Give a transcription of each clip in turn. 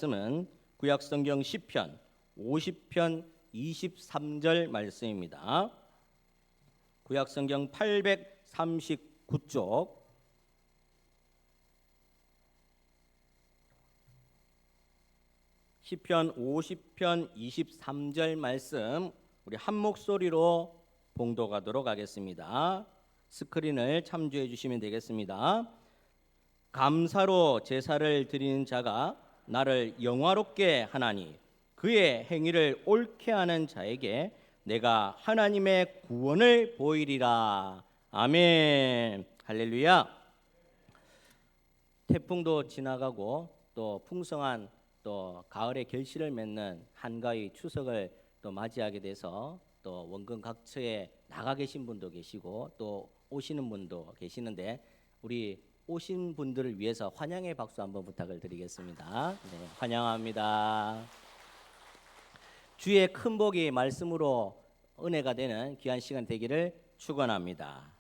말씀은 구약성경 시편 50편 23절 말씀입니다. 구약성경 839쪽 시편 50편 23절 말씀 우리 한 목소리로 봉독하도록 하겠습니다. 스크린을 참조해 주시면 되겠습니다. 감사로 제사를 드리는 자가 나를 영화롭게 하나니 그의 행위를 옳게 하는 자에게 내가 하나님의 구원을 보이리라. 아멘. 할렐루야. 태풍도 지나가고 또 풍성한 또 가을의 결실을 맺는 한가위 추석을 또 맞이하게 돼서 또 원근 각처에 나가 계신 분도 계시고 또 오시는 분도 계시는데 우리 오신 분들을 위해서 환영의 박수 한번 부탁을 드리겠습니다. 네, 환영합니다. 주의 큰 복이 말씀으로 은혜가 되는 귀한 시간 되기를 축원합니다.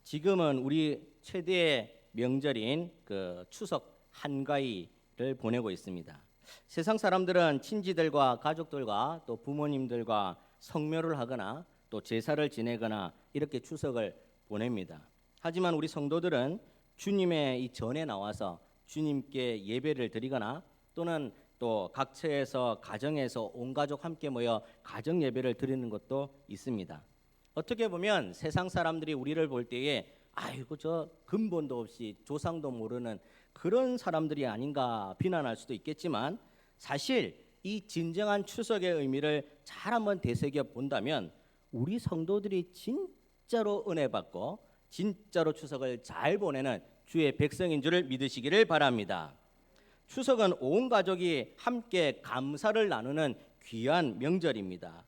지금은 우리 최대의 명절인 그 추석 한가위를 보내고 있습니다. 세상 사람들은 친지들과 가족들과 또 부모님들과 성묘를 하거나 또 제사를 지내거나 이렇게 추석을 보냅니다. 하지만 우리 성도들은 주님의 이 전에 나와서 주님께 예배를 드리거나 또는 또 각처에서 가정에서 온 가족 함께 모여 가정 예배를 드리는 것도 있습니다. 어떻게 보면 세상 사람들이 우리를 볼 때에 아이고 저 근본도 없이 조상도 모르는 그런 사람들이 아닌가 비난할 수도 있겠지만 사실 이 진정한 추석의 의미를 잘 한번 되새겨 본다면 우리 성도들이 진짜로 은혜 받고 진짜로 추석을 잘 보내는 주의 백성인 줄을 믿으시기를 바랍니다. 추석은 온 가족이 함께 감사를 나누는 귀한 명절입니다.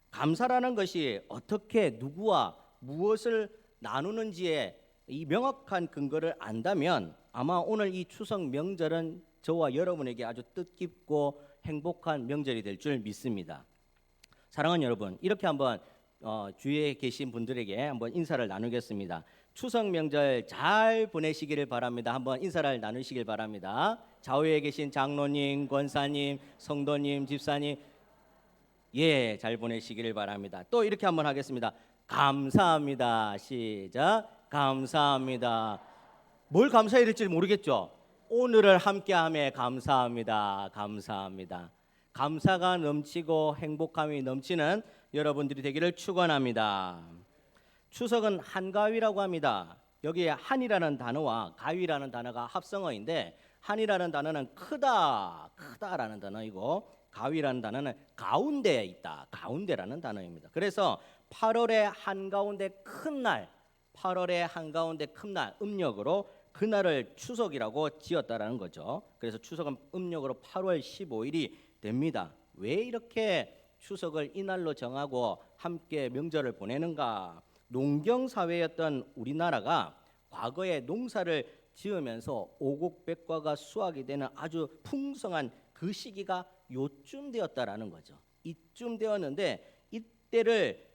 감사라는 것이 어떻게 누구와 무엇을 나누는지에 이 명확한 근거를 안다면 아마 오늘 이 추석 명절은 저와 여러분에게 아주 뜻깊고 행복한 명절이 될 줄 믿습니다. 사랑하는 여러분, 이렇게 한번 주위에 계신 분들에게 한번 인사를 나누겠습니다. 추석 명절 잘 보내시기를 바랍니다. 한번 인사를 나누시길 바랍니다. 좌우에 계신 장로님, 권사님, 성도님, 집사님, 예, 잘 보내시기를 바랍니다. 또 이렇게 한번 하겠습니다. 감사합니다. 시작. 감사합니다. 뭘 감사해야 될지 모르겠죠. 오늘을 함께함에 감사합니다. 감사합니다. 감사가 넘치고 행복함이 넘치는 여러분들이 되기를 축원합니다. 추석은 한가위라고 합니다. 여기에 한이라는 단어와 가위라는 단어가 합성어인데 한이라는 단어는 크다라는 단어이고 가위라는 단어는 가운데에 있다, 가운데라는 단어입니다. 그래서 8월의 한가운데 큰 날, 8월의 한가운데 큰 날 음력으로 그날을 추석이라고 지었다라는 거죠. 그래서 추석은 음력으로 8월 15일이 됩니다. 왜 이렇게 추석을 이날로 정하고 함께 명절을 보내는가? 농경 사회였던 우리나라가 과거에 농사를 지으면서 오곡백과가 수확이 되는 아주 풍성한 그 시기가 요쯤 되었다라는 거죠. 이쯤 되었는데 이때를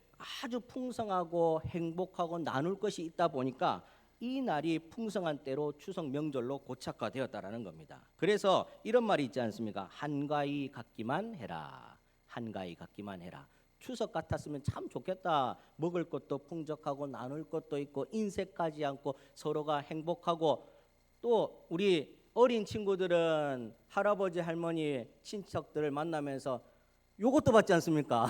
아주 풍성하고 행복하고 나눌 것이 있다 보니까 이 날이 풍성한 때로 추석 명절로 고착화되었다라는 겁니다. 그래서 이런 말이 있지 않습니까? 한가위 갖기만 해라. 한가위 갖기만 해라. 추석 같았으면 참 좋겠다. 먹을 것도 풍족하고 나눌 것도 있고 인색하지 않고 서로가 행복하고 또 우리 어린 친구들은 할아버지 할머니 친척들을 만나면서 요것도 받지 않습니까?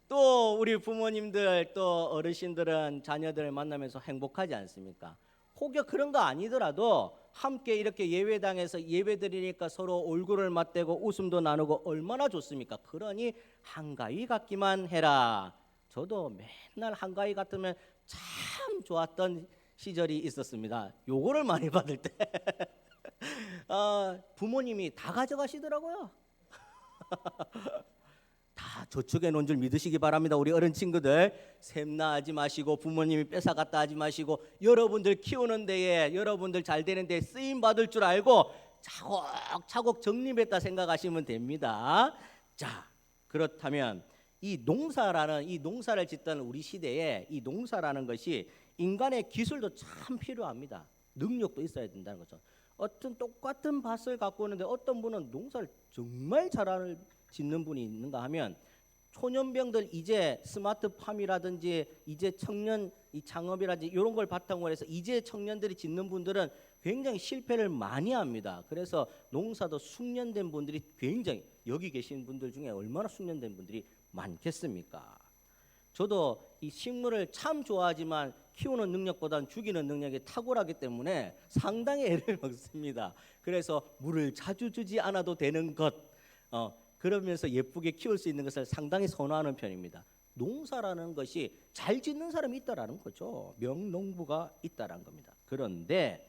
또 우리 부모님들 또 어르신들은 자녀들을 만나면서 행복하지 않습니까? 혹여 그런 거 아니더라도 함께 이렇게 예배당에서 예배드리니까 서로 얼굴을 맞대고 웃음도 나누고 얼마나 좋습니까? 그러니 한가위 갖기만 해라. 저도 맨날 한가위 같으면 참 좋았던 시절이 있었습니다. 요거를 많이 받을 때 부모님이 다 가져가시더라고요. 다 저축해 놓은 줄 믿으시기 바랍니다. 우리 어른 친구들 샘나 하지 마시고 부모님이 뺏어갔다 하지 마시고 여러분들 키우는 데에 여러분들 잘 되는 데에 쓰임 받을 줄 알고 차곡차곡 적립했다 생각하시면 됩니다. 자, 그렇다면 이 농사를 짓던 우리 시대에 이 농사라는 것이 인간의 기술도 참 필요합니다. 능력도 있어야 된다는 거죠. 어떤 똑같은 밭을 갖고 있는데 어떤 분은 농사를 정말 잘 짓는 분이 있는가 하면 초년병들 이제 스마트팜이라든지 이제 청년 이 창업이라든지 이런 걸 바탕으로 해서 이제 청년들이 짓는 분들은 굉장히 실패를 많이 합니다. 그래서 농사도 숙련된 분들이 굉장히 여기 계신 분들 중에 얼마나 숙련된 분들이 많겠습니까? 저도 이 식물을 참 좋아하지만 키우는 능력보다는 죽이는 능력이 탁월하기 때문에 상당히 애를 먹습니다. 그래서 물을 자주 주지 않아도 되는 것, 그러면서 예쁘게 키울 수 있는 것을 상당히 선호하는 편입니다. 농사라는 것이 잘 짓는 사람이 있다라는 거죠. 명농부가 있다라는 겁니다. 그런데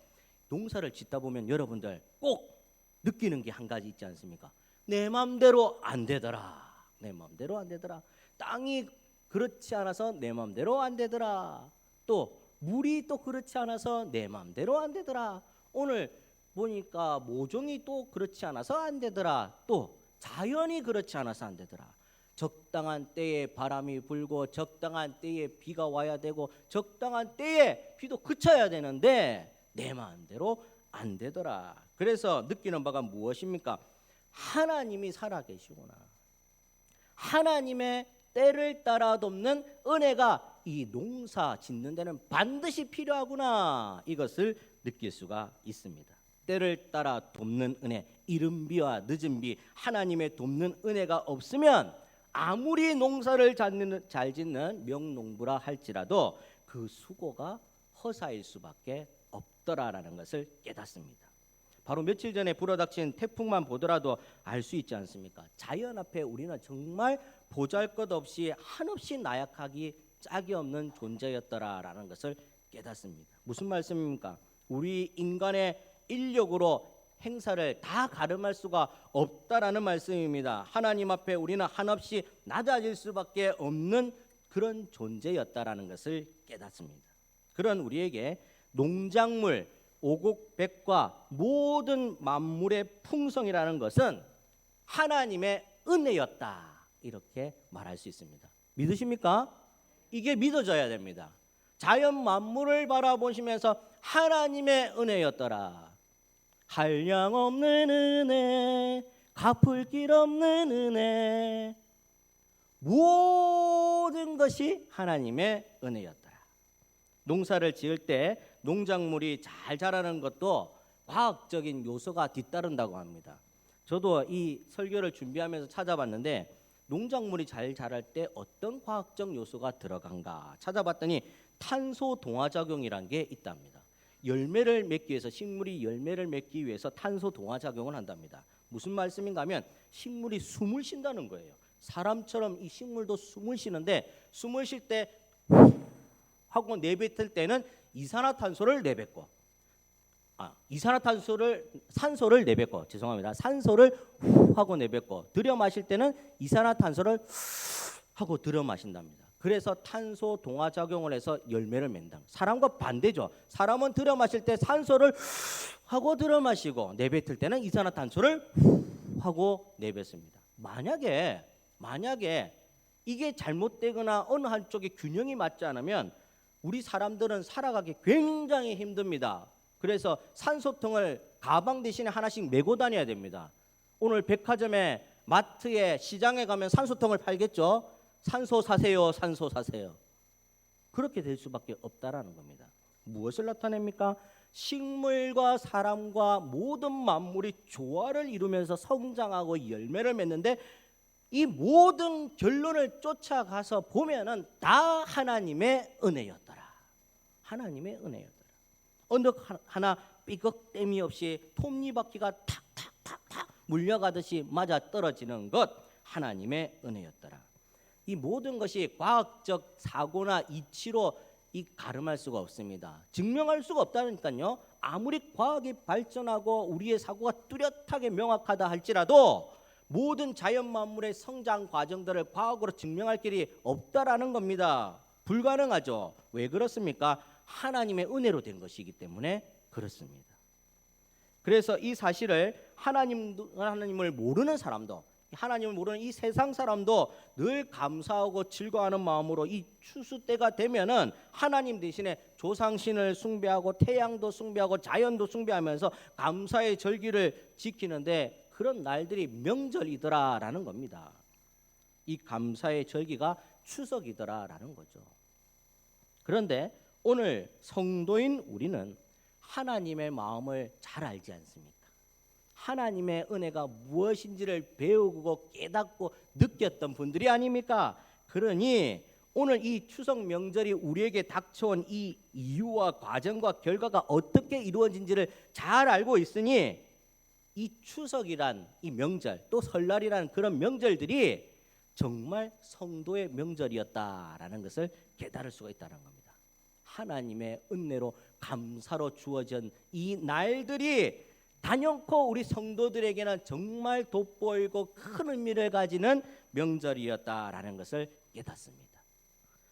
농사를 짓다 보면 여러분들 꼭 느끼는 게 한 가지 있지 않습니까? 내 맘대로 안 되더라. 내 맘대로 안 되더라. 땅이 그렇지 않아서 내 맘대로 안 되더라. 또 물이 또 그렇지 않아서 내 맘대로 안 되더라. 오늘 보니까 모종이 또 그렇지 않아서 안 되더라. 또 자연이 그렇지 않아서 안 되더라. 적당한 때에 바람이 불고 적당한 때에 비가 와야 되고 적당한 때에 비도 그쳐야 되는데 내 마음대로 안 되더라. 그래서 느끼는 바가 무엇입니까? 하나님이 살아계시구나. 하나님의 때를 따라 돕는 은혜가 이 농사 짓는 데는 반드시 필요하구나. 이것을 느낄 수가 있습니다. 때를 따라 돕는 은혜, 이른 비와 늦은 비, 하나님의 돕는 은혜가 없으면 아무리 농사를 잘 짓는 명농부라 할지라도 그 수고가 허사일 수밖에 없더라라는 것을 깨닫습니다. 바로 며칠 전에 불어닥친 태풍만 보더라도 알 수 있지 않습니까? 자연 앞에 우리는 정말 보잘것없이 한없이 나약하기 짝이 없는 존재였더라라는 것을 깨닫습니다. 무슨 말씀입니까? 우리 인간의 인력으로 행사를 다 가름할 수가 없다라는 말씀입니다. 하나님 앞에 우리는 한없이 낮아질 수밖에 없는 그런 존재였다라는 것을 깨닫습니다. 그런 우리에게 농작물, 오곡백과 모든 만물의 풍성이라는 것은 하나님의 은혜였다. 이렇게 말할 수 있습니다. 믿으십니까? 이게 믿어져야 됩니다. 자연 만물을 바라보시면서 하나님의 은혜였더라. 한량없는 은혜, 갚을 길 없는 은혜, 모든 것이 하나님의 은혜였더라. 농사를 지을 때 농작물이 잘 자라는 것도 과학적인 요소가 뒤따른다고 합니다. 저도 이 설교를 준비하면서 찾아봤는데 농작물이 잘 자랄 때 어떤 과학적 요소가 들어간가 찾아봤더니 탄소 동화작용이라는 게 있답니다. 열매를 맺기 위해서 식물이 열매를 맺기 위해서 탄소 동화작용을 한답니다. 무슨 말씀인가 하면 식물이 숨을 쉰다는 거예요. 사람처럼 이 식물도 숨을 쉬는데 숨을 쉴 때 하고 내뱉을 때는 이산화탄소를 내뱉고 산소를 내뱉고 산소를 후 하고 내뱉고 들여 마실 때는 이산화탄소를 하고 들여 마신답니다. 그래서 탄소 동화 작용을 해서 열매를 맺는다. 사람과 반대죠. 사람은 들여 마실 때 산소를 하고 들여 마시고 내뱉을 때는 이산화탄소를 하고 내뱉습니다. 만약에 이게 잘못되거나 어느 한쪽에 균형이 맞지 않으면 우리 사람들은 살아가기 굉장히 힘듭니다. 그래서 산소통을 가방 대신에 하나씩 메고 다녀야 됩니다. 오늘 백화점에 마트에 시장에 가면 산소통을 팔겠죠. 산소 사세요, 산소 사세요. 그렇게 될 수밖에 없다라는 겁니다. 무엇을 나타냅니까? 식물과 사람과 모든 만물이 조화를 이루면서 성장하고 열매를 맺는데 이 모든 결론을 쫓아가서 보면은 다 하나님의 은혜였더라. 하나님의 은혜였더라. 언덕 하나 삐걱댐이 없이 톱니바퀴가 탁탁탁탁 물려가듯이 맞아 떨어지는 것 하나님의 은혜였더라. 이 모든 것이 과학적 사고나 이치로 가름할 수가 없습니다. 증명할 수가 없다니까요. 아무리 과학이 발전하고 우리의 사고가 뚜렷하게 명확하다 할지라도 모든 자연 만물의 성장 과정들을 과학으로 증명할 길이 없다라는 겁니다. 불가능하죠. 왜 그렇습니까? 하나님의 은혜로 된 것이기 때문에 그렇습니다. 그래서 이 사실을 하나님을 모르는 사람도 하나님을 모르는 이 세상 사람도 늘 감사하고 즐거워하는 마음으로 이 추수 때가 되면은 하나님 대신에 조상신을 숭배하고 태양도 숭배하고 자연도 숭배하면서 감사의 절기를 지키는데 그런 날들이 명절이더라라는 겁니다. 이 감사의 절기가 추석이더라라는 거죠. 그런데 오늘 성도인 우리는 하나님의 마음을 잘 알지 않습니까? 하나님의 은혜가 무엇인지를 배우고 깨닫고 느꼈던 분들이 아닙니까? 그러니 오늘 이 추석 명절이 우리에게 닥쳐온 이 이유와 과정과 결과가 어떻게 이루어진지를 잘 알고 있으니 이 추석이란 이 명절 또 설날이란 그런 명절들이 정말 성도의 명절이었다라는 것을 깨달을 수가 있다는 겁니다. 하나님의 은혜로 감사로 주어진 이 날들이 단연코 우리 성도들에게는 정말 돋보이고 큰 의미를 가지는 명절이었다라는 것을 깨닫습니다.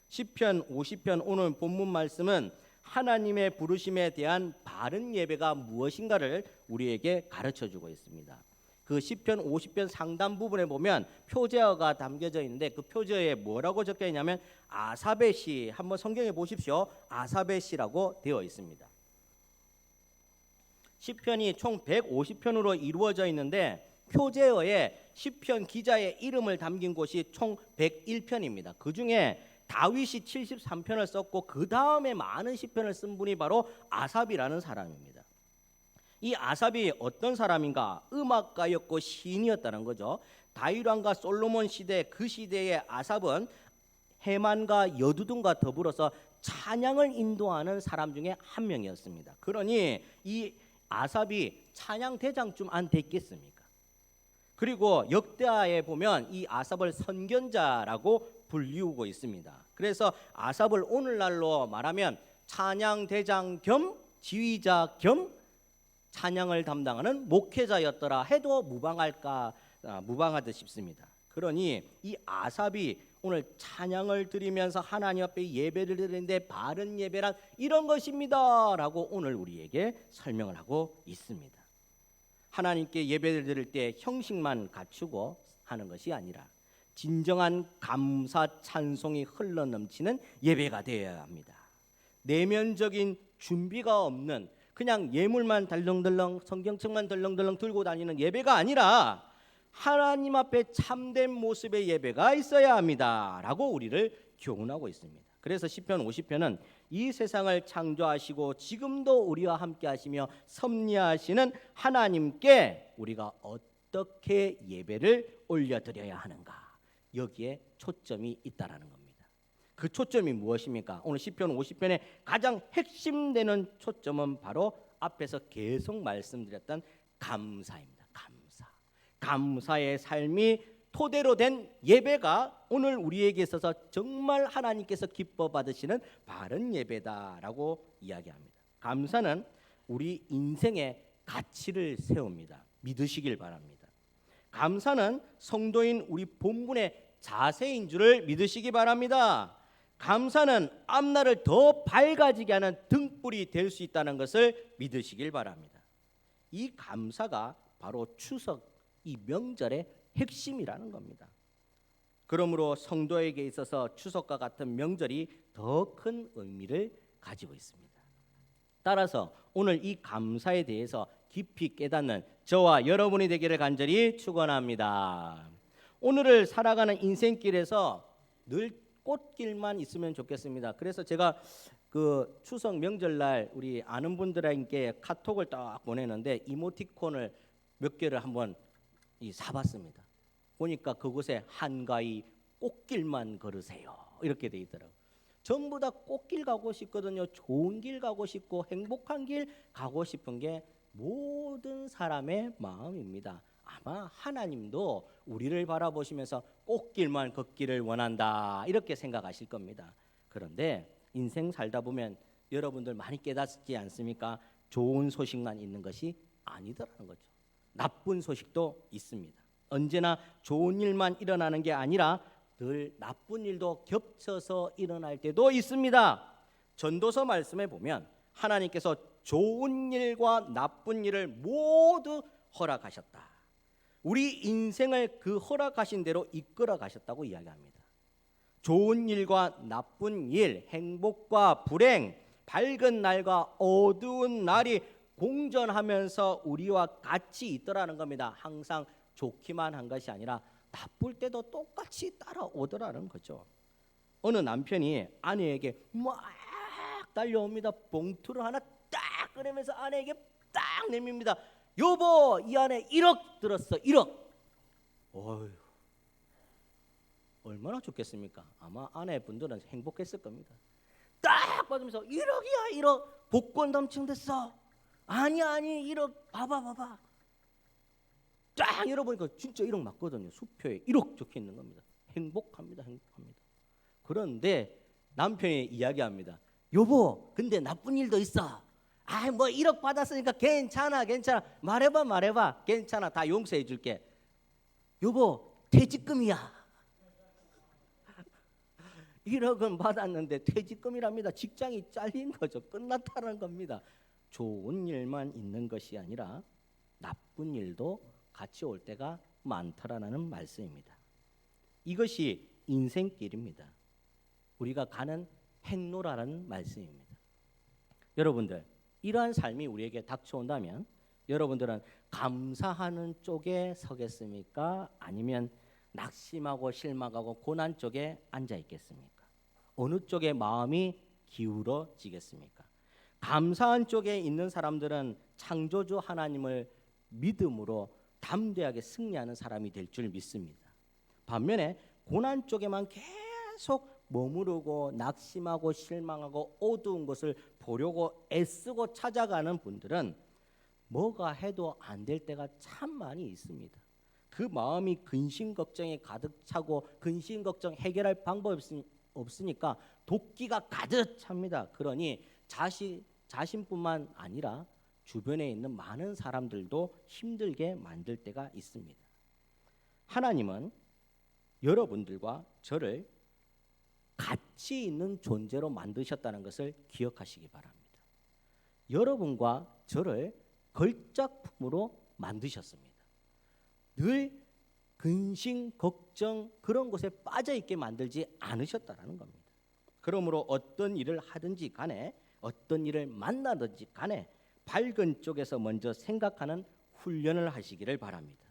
시편 50편 오늘 본문 말씀은 하나님의 부르심에 대한 바른 예배가 무엇인가를 우리에게 가르쳐주고 있습니다. 그 시편 50편 상단 부분에 보면 표제어가 담겨져 있는데 그 표제어에 뭐라고 적혀 있냐면 아삽의 시, 한번 성경에 보십시오. 아삽의 시라고 되어 있습니다. 시편이 총 150편으로 이루어져 있는데 표제어에 시편 기자의 이름을 담긴 곳이 총 101편입니다. 그 중에 다윗이 73편을 썼고 그 다음에 많은 시편을 쓴 분이 바로 아삽이라는 사람입니다. 이 아삽이 어떤 사람인가? 음악가였고 시인이었다는 거죠. 다윗 왕과 솔로몬 시대 그 시대의 아삽은 해만과 여두둔과 더불어서 찬양을 인도하는 사람 중에 한 명이었습니다. 그러니 이 아삽이 찬양 대장쯤 안 됐겠습니까? 그리고 역대하에 보면 이 아삽을 선견자라고 불리우고 있습니다. 그래서 아삽을 오늘날로 말하면 찬양 대장 겸 지휘자 겸 찬양을 담당하는 목회자였더라 해도 무방하듯 싶습니다. 그러니 이 아삽이 오늘 찬양을 드리면서 하나님 앞에 예배를 드리는데 바른 예배란 이런 것입니다 라고 오늘 우리에게 설명을 하고 있습니다. 하나님께 예배를 드릴 때 형식만 갖추고 하는 것이 아니라 진정한 감사 찬송이 흘러넘치는 예배가 되어야 합니다. 내면적인 준비가 없는 그냥 예물만 덜렁덜렁 성경책만 덜렁덜렁 들고 다니는 예배가 아니라 하나님 앞에 참된 모습의 예배가 있어야 합니다 라고 우리를 교훈하고 있습니다. 그래서 시편 50편은 이 세상을 창조하시고 지금도 우리와 함께 하시며 섭리하시는 하나님께 우리가 어떻게 예배를 올려드려야 하는가 여기에 초점이 있다라는 겁니다. 그 초점이 무엇입니까? 오늘 시편 50편의 가장 핵심되는 초점은 바로 앞에서 계속 말씀드렸던 감사입니다. 감사의 삶이 토대로 된 예배가 오늘 우리에게 있어서 정말 하나님께서 기뻐 받으시는 바른 예배다라고 이야기합니다. 감사는 우리 인생의 가치를 세웁니다. 믿으시길 바랍니다. 감사는 성도인 우리 본분의 자세인 줄을 믿으시기 바랍니다. 감사는 앞날을 더 밝아지게 하는 등불이 될 수 있다는 것을 믿으시길 바랍니다. 이 감사가 바로 추석 이 명절의 핵심이라는 겁니다. 그러므로 성도에게 있어서 추석과 같은 명절이 더 큰 의미를 가지고 있습니다. 따라서 오늘 이 감사에 대해서 깊이 깨닫는 저와 여러분이 되기를 간절히 축원합니다. 오늘을 살아가는 인생길에서 늘 꽃길만 있으면 좋겠습니다. 그래서 제가 그 추석 명절날 우리 아는 분들에게 카톡을 딱 보내는데 이모티콘을 몇 개를 한번 사봤습니다. 보니까 그곳에 한가히 꽃길만 걸으세요 이렇게 돼 있더라고요. 전부 다 꽃길 가고 싶거든요. 좋은 길 가고 싶고 행복한 길 가고 싶은 게 모든 사람의 마음입니다. 아마 하나님도 우리를 바라보시면서 꽃길만 걷기를 원한다 이렇게 생각하실 겁니다. 그런데 인생 살다 보면 여러분들 많이 깨닫지 않습니까? 좋은 소식만 있는 것이 아니더라는 거죠. 나쁜 소식도 있습니다. 언제나 좋은 일만 일어나는 게 아니라 늘 나쁜 일도 겹쳐서 일어날 때도 있습니다. 전도서 말씀에 보면 하나님께서 좋은 일과 나쁜 일을 모두 허락하셨다. 우리 인생을 그 허락하신 대로 이끌어 가셨다고 이야기합니다. 좋은 일과 나쁜 일, 행복과 불행, 밝은 날과 어두운 날이 공존하면서 우리와 같이 있더라는 겁니다. 항상 좋기만 한 것이 아니라 나쁠 때도 똑같이 따라오더라는 거죠. 어느 남편이 아내에게 막 달려옵니다. 봉투를 하나 딱 꺼내면서 아내에게 딱 내밉니다. 여보, 이 안에 1억 들었어. 1억. 어휴, 얼마나 좋겠습니까? 아마 아내분들은 행복했을 겁니다. 딱 받으면서 1억이야 1억. 복권 당첨됐어. 아니 1억. 봐봐. 딱 열어보니까 진짜 1억 맞거든요. 수표에 1억 적혀 있는 겁니다. 행복합니다. 그런데 남편이 이야기합니다. 여보, 근데 나쁜 일도 있어. 뭐 1억 받았으니까 괜찮아. 말해봐. 괜찮아. 다 용서해 줄게. 여보, 퇴직금이야. 1억은 받았는데 퇴직금이랍니다. 직장이 잘린 거죠. 끝났다는 겁니다. 좋은 일만 있는 것이 아니라 나쁜 일도 같이 올 때가 많다라는 말씀입니다. 이것이 인생길입니다. 우리가 가는 행로라는 말씀입니다. 여러분들, 이러한 삶이 우리에게 닥쳐온다면 여러분들은 감사하는 쪽에 서겠습니까? 아니면 낙심하고 실망하고 고난 쪽에 앉아 있겠습니까? 어느 쪽에 마음이 기울어지겠습니까? 감사한 쪽에 있는 사람들은 창조주 하나님을 믿음으로 담대하게 승리하는 사람이 될 줄 믿습니다. 반면에 고난 쪽에만 계속 머무르고 낙심하고 실망하고 어두운 것을 보려고 애쓰고 찾아가는 분들은 뭐가 해도 안 될 때가 참 많이 있습니다. 그 마음이 근심 걱정에 가득 차고 근심 걱정 해결할 방법이 없으니까 도끼가 가득 찹니다. 그러니 자신뿐만 아니라 주변에 있는 많은 사람들도 힘들게 만들 때가 있습니다. 하나님은 여러분들과 저를 가치 있는 존재로 만드셨다는 것을 기억하시기 바랍니다. 여러분과 저를 걸작품으로 만드셨습니다. 늘 근심, 걱정 그런 것에 빠져있게 만들지 않으셨다는 겁니다. 그러므로 어떤 일을 하든지 간에 어떤 일을 만나든지 간에 밝은 쪽에서 먼저 생각하는 훈련을 하시기를 바랍니다.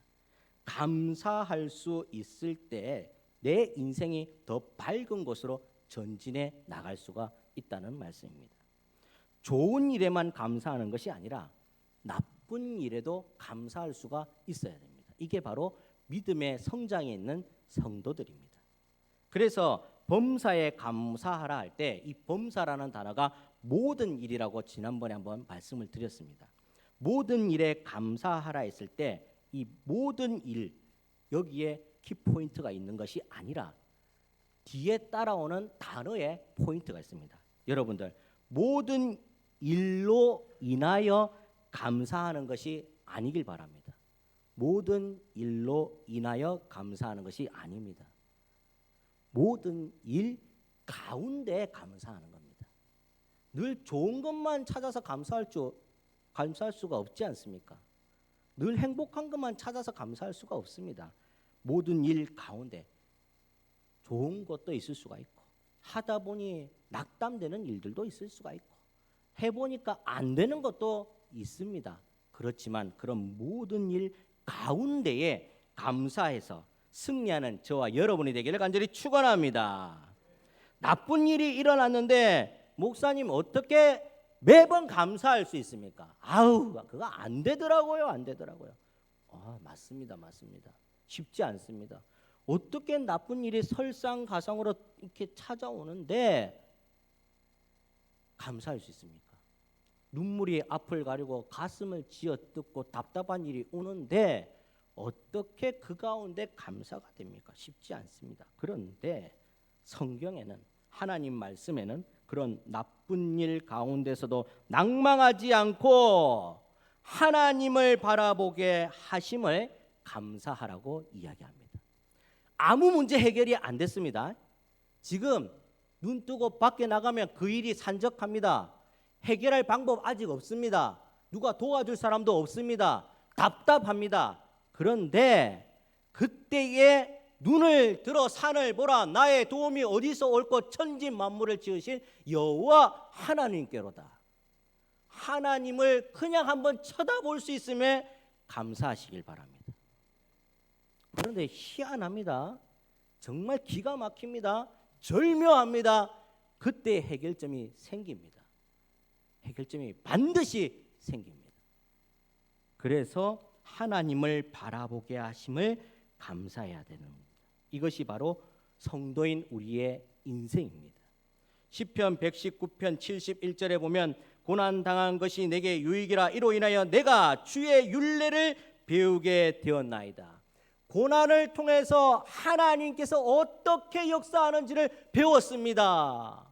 감사할 수 있을 때 내 인생이 더 밝은 곳으로 전진해 나갈 수가 있다는 말씀입니다. 좋은 일에만 감사하는 것이 아니라 나쁜 일에도 감사할 수가 있어야 됩니다. 이게 바로 믿음의 성장에 있는 성도들입니다. 그래서 범사에 감사하라 할 때 이 범사라는 단어가 모든 일이라고 지난번에 한번 말씀을 드렸습니다. 모든 일에 감사하라 했을 때 이 모든 일 여기에 키포인트가 있는 것이 아니라 뒤에 따라오는 단어에 포인트가 있습니다. 여러분들 모든 일로 인하여 감사하는 것이 아니길 바랍니다. 모든 일로 인하여 감사하는 것이 아닙니다. 모든 일 가운데 감사하는 겁니다. 늘 좋은 것만 찾아서 감사할 수가 없지 않습니까? 늘 행복한 것만 찾아서 감사할 수가 없습니다. 모든 일 가운데 좋은 것도 있을 수가 있고 하다 보니 낙담되는 일들도 있을 수가 있고 해보니까 안 되는 것도 있습니다. 그렇지만 그런 모든 일 가운데에 감사해서 승리하는 저와 여러분이 되기를 간절히 축원합니다. 나쁜 일이 일어났는데 목사님 어떻게 매번 감사할 수 있습니까? 그거 안 되더라고요. 맞습니다. 쉽지 않습니다. 어떻게 나쁜 일이 설상가상으로 이렇게 찾아오는데 감사할 수 있습니까? 눈물이 앞을 가리고 가슴을 쥐어뜯고 답답한 일이 오는데 어떻게 그 가운데 감사가 됩니까? 쉽지 않습니다. 그런데 성경에는 하나님 말씀에는 그런 나쁜 일 가운데서도 낭망하지 않고 하나님을 바라보게 하심을 감사하라고 이야기합니다. 아무 문제 해결이 안 됐습니다. 지금 눈 뜨고 밖에 나가면 그 일이 산적합니다. 해결할 방법 아직 없습니다. 누가 도와줄 사람도 없습니다. 답답합니다. 그런데 그때에 눈을 들어 산을 보라. 나의 도움이 어디서 올 것 천지 만물을 지으신 여호와 하나님께로다. 하나님을 그냥 한번 쳐다볼 수 있음에 감사하시길 바랍니다. 그런데 희한합니다. 정말 기가 막힙니다. 절묘합니다. 그때 해결점이 생깁니다. 해결점이 반드시 생깁니다. 그래서 하나님을 바라보게 하심을 감사해야 되는 겁니다. 이것이 바로 성도인 우리의 인생입니다. 시편 119편 71절에 보면 고난당한 것이 내게 유익이라. 이로 인하여 내가 주의 율례를 배우게 되었나이다. 고난을 통해서 하나님께서 어떻게 역사하는지를 배웠습니다.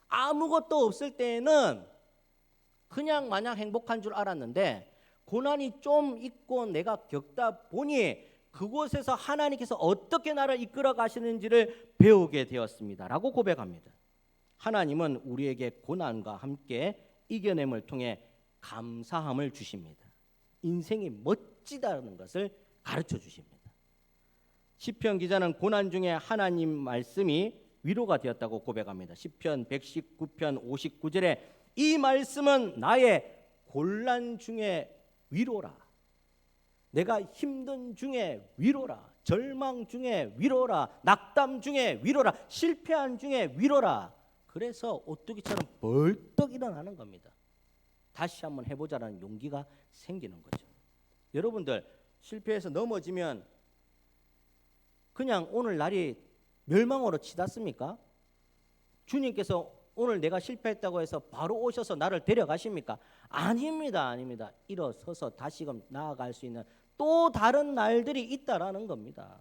아무것도 없을 때에는 그냥 마냥 행복한 줄 알았는데 고난이 좀 있고 내가 겪다 보니 그곳에서 하나님께서 어떻게 나를 이끌어 가시는지를 배우게 되었습니다 라고 고백합니다. 하나님은 우리에게 고난과 함께 이겨냄을 통해 감사함을 주십니다. 인생이 멋지다는 것을 가르쳐 주십니다. 시편 기자는 고난 중에 하나님 말씀이 위로가 되었다고 고백합니다. 시편 119편 59절에 이 말씀은 나의 곤란 중에 위로라. 내가 힘든 중에 위로라. 절망 중에 위로라. 낙담 중에 위로라. 실패한 중에 위로라. 그래서 오뚜기처럼 벌떡 일어나는 겁니다. 다시 한번 해보자라는 용기가 생기는 거죠. 여러분들 실패해서 넘어지면 그냥 오늘 날이 멸망으로 치닫습니까? 주님께서 오늘 내가 실패했다고 해서 바로 오셔서 나를 데려가십니까? 아닙니다. 아닙니다. 일어서서 다시금 나아갈 수 있는 또 다른 날들이 있다라는 겁니다.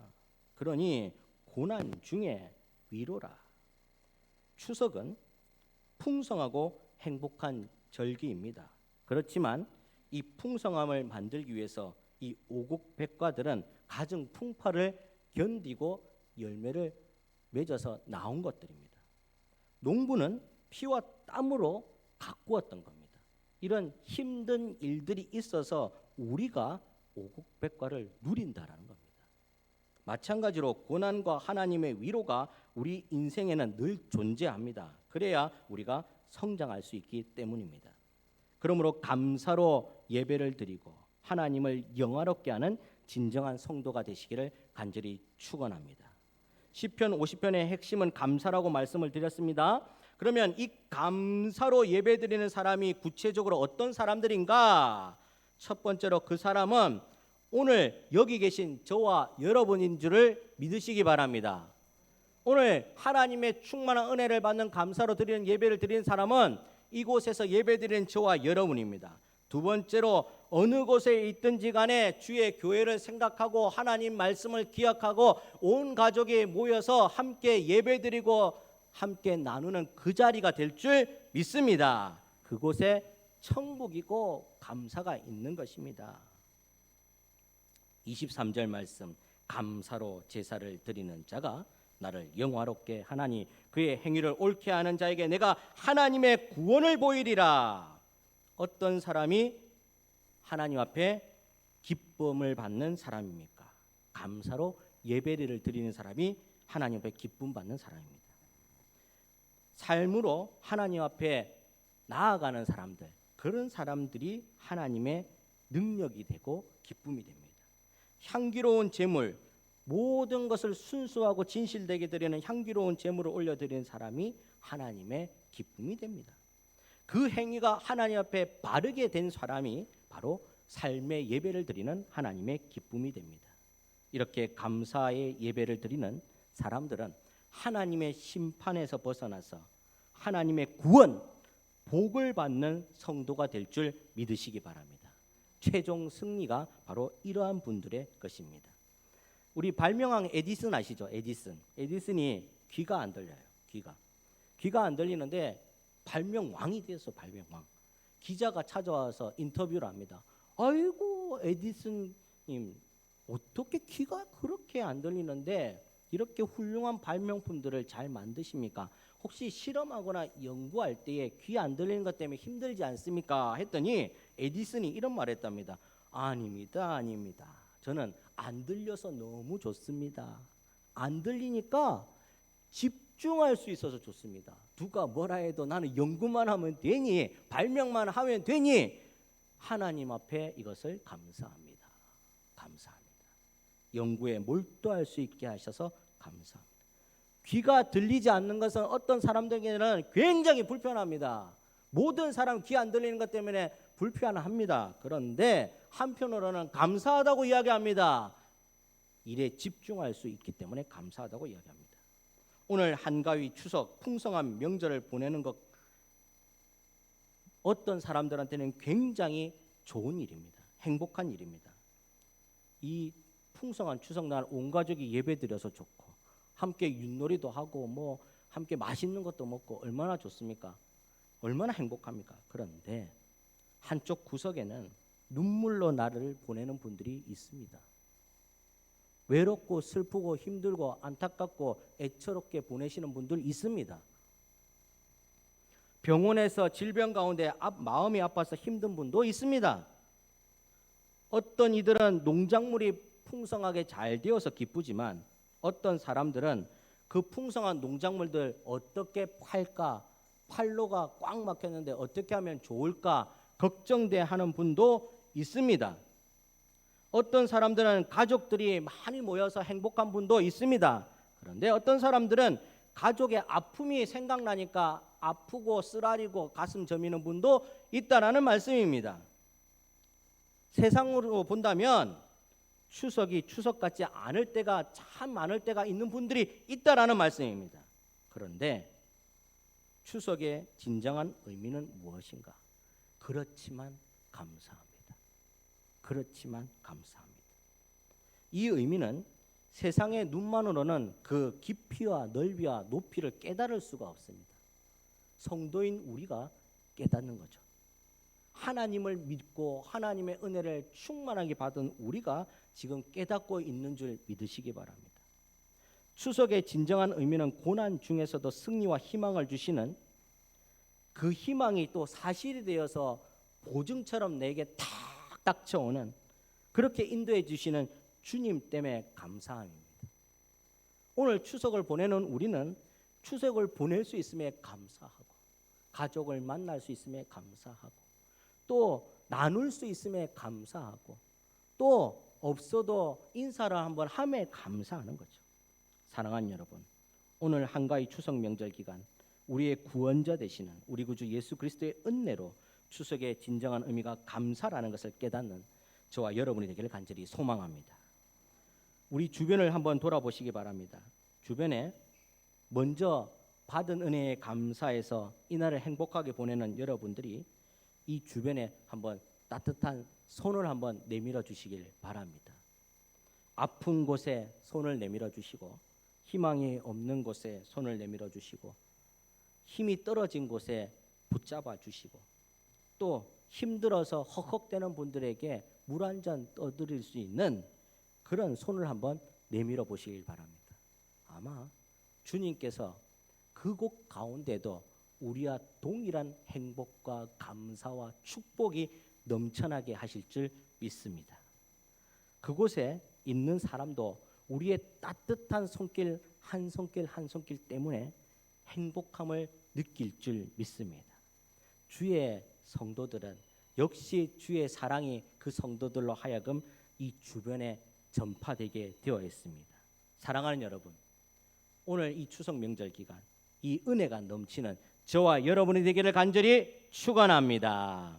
그러니 고난 중에 위로라. 추석은 풍성하고 행복한 절기입니다. 그렇지만 이 풍성함을 만들기 위해서 이 오곡백과들은 가정 풍파를 견디고 열매를 맺어서 나온 것들입니다. 농부는 피와 땀으로 가꾸었던 겁니다. 이런 힘든 일들이 있어서 우리가 오곡백과를 누린다라는 겁니다. 마찬가지로 고난과 하나님의 위로가 우리 인생에는 늘 존재합니다. 그래야 우리가 성장할 수 있기 때문입니다. 그러므로 감사로 예배를 드리고 하나님을 영화롭게 하는 진정한 성도가 되시기를 간절히 축원합니다. 시편 50편의 핵심은 감사라고 말씀을 드렸습니다. 그러면 이 감사로 예배드리는 사람이 구체적으로 어떤 사람들인가? 첫 번째로 그 사람은 오늘 여기 계신 저와 여러분인 줄을 믿으시기 바랍니다. 오늘 하나님의 충만한 은혜를 받는 감사로 드리는 예배를 드리는 사람은 이곳에서 예배드리는 저와 여러분입니다. 두 번째로 어느 곳에 있든지 간에 주의 교회를 생각하고 하나님 말씀을 기억하고 온 가족이 모여서 함께 예배드리고 함께 나누는 그 자리가 될 줄 믿습니다. 그곳에 천국이고 감사가 있는 것입니다. 23절 말씀, 감사로 제사를 드리는 자가 나를 영화롭게 하나니 그의 행위를 옳게 하는 자에게 내가 하나님의 구원을 보이리라. 어떤 사람이 하나님 앞에 기쁨을 받는 사람입니까? 감사로 예배를 드리는 사람이 하나님 앞에 기쁨 받는 사람입니다. 삶으로 하나님 앞에 나아가는 사람들, 그런 사람들이 하나님의 능력이 되고 기쁨이 됩니다. 향기로운 제물, 모든 것을 순수하고 진실되게 드리는 향기로운 제물을 올려드리는 사람이 하나님의 기쁨이 됩니다. 그 행위가 하나님 앞에 바르게 된 사람이 바로 삶의 예배를 드리는 하나님의 기쁨이 됩니다. 이렇게 감사의 예배를 드리는 사람들은 하나님의 심판에서 벗어나서 하나님의 구원, 복을 받는 성도가 될 줄 믿으시기 바랍니다. 최종 승리가 바로 이러한 분들의 것입니다. 우리 발명왕 에디슨 아시죠? 에디슨이 귀가 안 들려요. 귀가 안 들리는데 발명왕이 되었어. 발명왕. 기자가 찾아와서 인터뷰를 합니다. 아이고 에디슨님, 어떻게 귀가 그렇게 안 들리는데 이렇게 훌륭한 발명품들을 잘 만드십니까? 혹시 실험하거나 연구할 때에 귀 안 들리는 것 때문에 힘들지 않습니까? 했더니 에디슨이 이런 말을 했답니다. 아닙니다. 저는 안 들려서 너무 좋습니다. 안 들리니까 집중할 수 있어서 좋습니다. 누가 뭐라 해도 나는 연구만 하면 되니, 발명만 하면 되니, 하나님 앞에 이것을 감사합니다. 감사합니다. 연구에 몰두할 수 있게 하셔서 감사합니다. 귀가 들리지 않는 것은 어떤 사람들에게는 굉장히 불편합니다. 모든 사람 귀 안 들리는 것 때문에 불편합니다. 그런데 한편으로는 감사하다고 이야기합니다. 일에 집중할 수 있기 때문에 감사하다고 이야기합니다. 오늘 한가위 추석 풍성한 명절을 보내는 것, 어떤 사람들한테는 굉장히 좋은 일입니다. 행복한 일입니다. 이 풍성한 추석날 온 가족이 예배드려서 좋고, 함께 윷놀이도 하고 뭐 함께 맛있는 것도 먹고 얼마나 좋습니까? 얼마나 행복합니까? 그런데 한쪽 구석에는 눈물로 나를 보내는 분들이 있습니다. 외롭고 슬프고 힘들고 안타깝고 애처롭게 보내시는 분들 있습니다. 병원에서 질병 가운데 마음이 아파서 힘든 분도 있습니다. 어떤 이들은 농작물이 풍성하게 잘 되어서 기쁘지만, 어떤 사람들은 그 풍성한 농작물들 어떻게 팔까, 팔로가 꽉 막혔는데 어떻게 하면 좋을까 걱정돼 하는 분도 있습니다. 어떤 사람들은 가족들이 많이 모여서 행복한 분도 있습니다. 그런데 어떤 사람들은 가족의 아픔이 생각나니까 아프고 쓰라리고 가슴 저미는 분도 있다라는 말씀입니다. 세상으로 본다면 추석이 추석 같지 않을 때가 참 많을 때가 있는 분들이 있다라는 말씀입니다. 그런데 추석의 진정한 의미는 무엇인가? 그렇지만 감사합니다. 그렇지만 감사합니다. 이 의미는 세상의 눈만으로는 그 깊이와 넓이와 높이를 깨달을 수가 없습니다. 성도인 우리가 깨닫는 거죠. 하나님을 믿고 하나님의 은혜를 충만하게 받은 우리가 지금 깨닫고 있는 줄 믿으시기 바랍니다. 추석의 진정한 의미는 고난 중에서도 승리와 희망을 주시는, 그 희망이 또 사실이 되어서 보증처럼 내게 탁 닥쳐오는, 그렇게 인도해 주시는 주님 때문에 감사함입니다. 오늘 추석을 보내는 우리는 추석을 보낼 수 있음에 감사하고, 가족을 만날 수 있음에 감사하고, 또 나눌 수 있음에 감사하고, 또 없어도 인사를 한번 함에 감사하는 거죠. 사랑하는 여러분, 오늘 한가위 추석 명절 기간 우리의 구원자 되시는 우리 구주 예수 그리스도의 은혜로 추석의 진정한 의미가 감사라는 것을 깨닫는 저와 여러분이 되기를 간절히 소망합니다. 우리 주변을 한번 돌아보시기 바랍니다. 주변에 먼저 받은 은혜에 감사해서 이날을 행복하게 보내는 여러분들이 이 주변에 한번 따뜻한 손을 한번 내밀어 주시길 바랍니다. 아픈 곳에 손을 내밀어 주시고, 희망이 없는 곳에 손을 내밀어 주시고, 힘이 떨어진 곳에 붙잡아 주시고, 또 힘들어서 헉헉대는 분들에게 물 한 잔 떠드릴 수 있는 그런 손을 한번 내밀어 보시길 바랍니다. 아마 주님께서 그곳 가운데도 우리와 동일한 행복과 감사와 축복이 넘쳐나게 하실 줄 믿습니다. 그곳에 있는 사람도 우리의 따뜻한 손길 한 손길 한 손길 때문에 행복함을 느낄 줄 믿습니다. 주의 성도들은 역시 주의 사랑이 그 성도들로 하여금 이 주변에 전파되게 되어 있습니다. 사랑하는 여러분, 오늘 이 추석 명절 기간 이 은혜가 넘치는 저와 여러분이 되기를 간절히 축원합니다.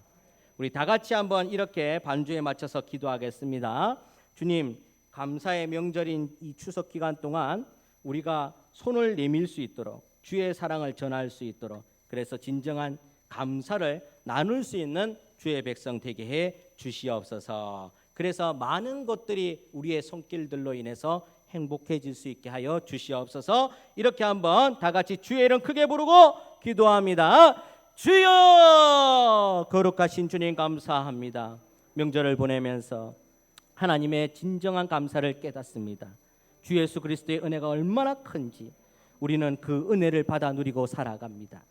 우리 다 같이 한번 이렇게 반주에 맞춰서 기도하겠습니다. 주님, 감사의 명절인 이 추석 기간 동안 우리가 손을 내밀 수 있도록, 주의 사랑을 전할 수 있도록, 그래서 진정한 감사를 나눌 수 있는 주의 백성 되게 해 주시옵소서. 그래서 많은 것들이 우리의 손길들로 인해서 행복해질 수 있게 하여 주시옵소서. 이렇게 한번 다 같이 주의 이름 크게 부르고 기도합니다. 주여, 거룩하신 주님 감사합니다. 명절을 보내면서 하나님의 진정한 감사를 깨닫습니다. 주 예수 그리스도의 은혜가 얼마나 큰지 우리는 그 은혜를 받아 누리고 살아갑니다.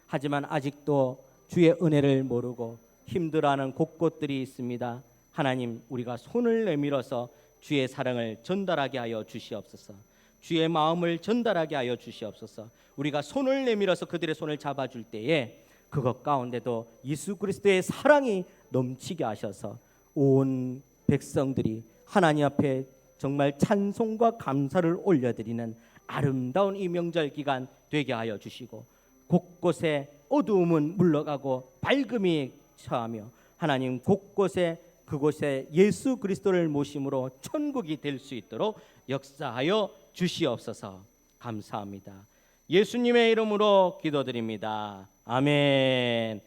하지만 아직도 주의 은혜를 모르고 힘들어하는 곳곳들이 있습니다. 하나님, 우리가 손을 내밀어서 주의 사랑을 전달하게 하여 주시옵소서. 주의 마음을 전달하게 하여 주시옵소서. 우리가 손을 내밀어서 그들의 손을 잡아줄 때에 그것 가운데도 예수 그리스도의 사랑이 넘치게 하셔서 온 백성들이 하나님 앞에 정말 찬송과 감사를 올려드리는 아름다운 이 명절 기간 되게 하여 주시고, 곳곳에 어두움은 물러가고 밝음이 처하며 하나님 곳곳에 그곳에 예수 그리스도를 모심으로 천국이 될 수 있도록 역사하여 주시옵소서. 감사합니다. 예수님의 이름으로 기도드립니다. 아멘.